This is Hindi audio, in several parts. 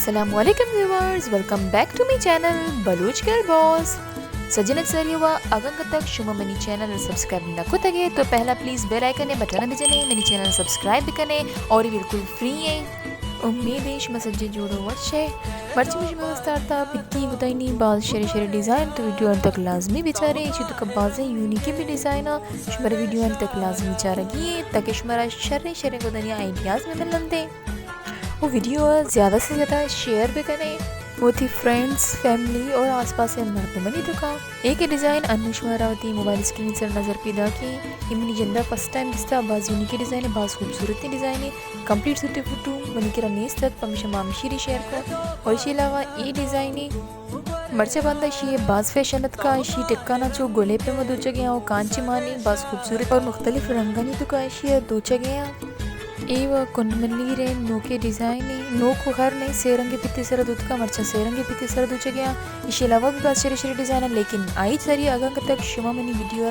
Assalamualaikum viewers, welcome back to my channel Baloch girl boss. सजनक सरियुवा अगंग तक शुमा मनी चैनल सब्सक्राइब नको तगे तो पहला प्लीज़ बेल आइकन बटन दिजने मनी चैनल सब्सक्राइब कने और ये बिल्कुल फ्री है. उम्मीद है शुमा सज्जे जोड़ो वच्छे मर्ची मुझे मस्तारता पित्ती गुताइनी बाल शरे शरे डिज़ाइन तो वीडियो अंत तक लाजमी बिचारे इसी तो कब बाज़े यूनिक भी डिज़ाइन शुमारे वीडियो अंत तक लाजमी बिचारा गिए ताकि शुमारा शरे शरे गुदानिया आइडियाज़ में मिलन दे. वो वीडियो ज़्यादा से ज़्यादा शेयर भी करें वो थी फ्रेंड्स फैमिली और आसपास से मरतमनी दुका एक डिज़ाइन अनुष्मारावती मोबाइल स्क्रीन से नज़र पैदा की इमनी जंदा फर्स्ट टाइम दिसता बाज़ यूनिक डिज़ाइन है बाज़ खूबसूरत डिज़ाइन है कंप्लीट सूटे फोटो बनी के रनीस तक पमिशा मामशीरी शेयर को और इसके अलावा ये डिज़ाइन है मर्चे बंदा शी बाज़ फैशनत का शी टिक्का ना चो गोले पे में दो जगह वो कांची मानी बाज़ खूबसूरत और मुख्तलिफ रंगानी दुका शी दो जगह एव कुंडमली रे नोके डिज़ाइन नो को हर नहीं सेरंगे पित्ती सर दूध का मर्चा सेरंगे पित्ती सर दूध गया इसके अलावा भी बात शरी डिज़ाइन है लेकिन आई सरी अगंग तक शुमा मनी वीडियो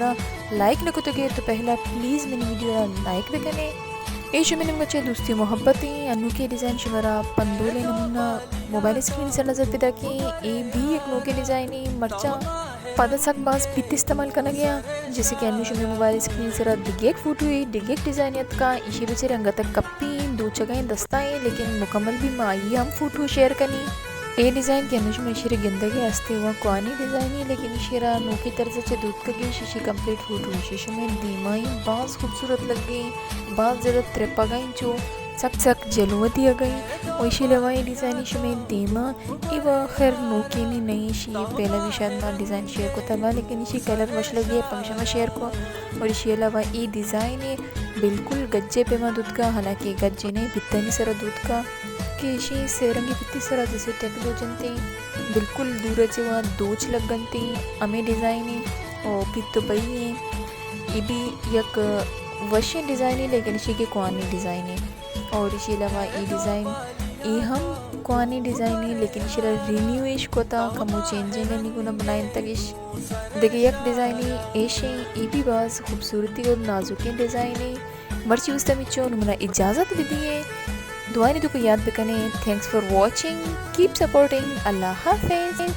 लाइक न को तो गए तो पहला प्लीज़ मनी वीडियो लाइक भी करें ये शुमा ने बच्चे दोस्ती मोहब्बत अनोखे डिज़ाइन शुमारा पंदोले नमूना मोबाइल स्क्रीन से नजर पैदा की ये भी एक नोके डिज़ाइन मर्चा पदसक बाज पित्ती इस्तेमाल करना गया जैसे कि अन्य शुमे मोबाइल स्क्रीन से डिगेक फोटो है डिगेक डिज़ाइनियत का इसी बेचे रंग तक कप्पी दो जगह दस्ता है लेकिन मुकम्मल भी माई हम फोटो शेयर करनी ये डिज़ाइन के अनुज में शेर गंदगी हंसते हुआ कुआनी डिज़ाइन है लेकिन शेरा नोकी तर्ज से दूध का गई शीशी कंप्लीट फोटो शीशे में दीमाई बाज खूबसूरत लग गई बाज ज़्यादा त्रेपा गई जो सक सक जलवती आ गई और इसी अलावा ये डिज़ाइन में दीमा इव खैर नोकी नहीं शी पहला भी शायद ना डिज़ाइन शेयर को तबा लेकिन इसी कलर वश लगी है पंशमा शेयर को और इसी अलावा ये डिज़ाइन है बिल्कुल गज्जे पे मा दूध का हालांकि गज्जे नहीं पित्तनी सरा दूध का कि इसी सेरंगी पित्ती सरा जैसे टेक दो जनते बिल्कुल दूर से वहाँ दोच लग गनती अमे डिज़ाइन है और पित्तो पई है ये भी एक वशी डिज़ाइन है लेकिन इसी के कुआनी डिज़ाइन है और इसी अलावा ये डिज़ाइन ये हम कुआनी डिज़ाइन है लेकिन इशरा रिन्यूएश को था कमो चेंज नहीं को ना बनाए तक देखिए एक डिज़ाइन है ऐसे ये भी बाज़ खूबसूरती और नाजुकी डिज़ाइन है मर्ची उस तमी चो उन्होंने इजाज़त भी दी है दुआ नहीं तो को याद भी करें thanks for watching keep supporting Allah हाफिज़.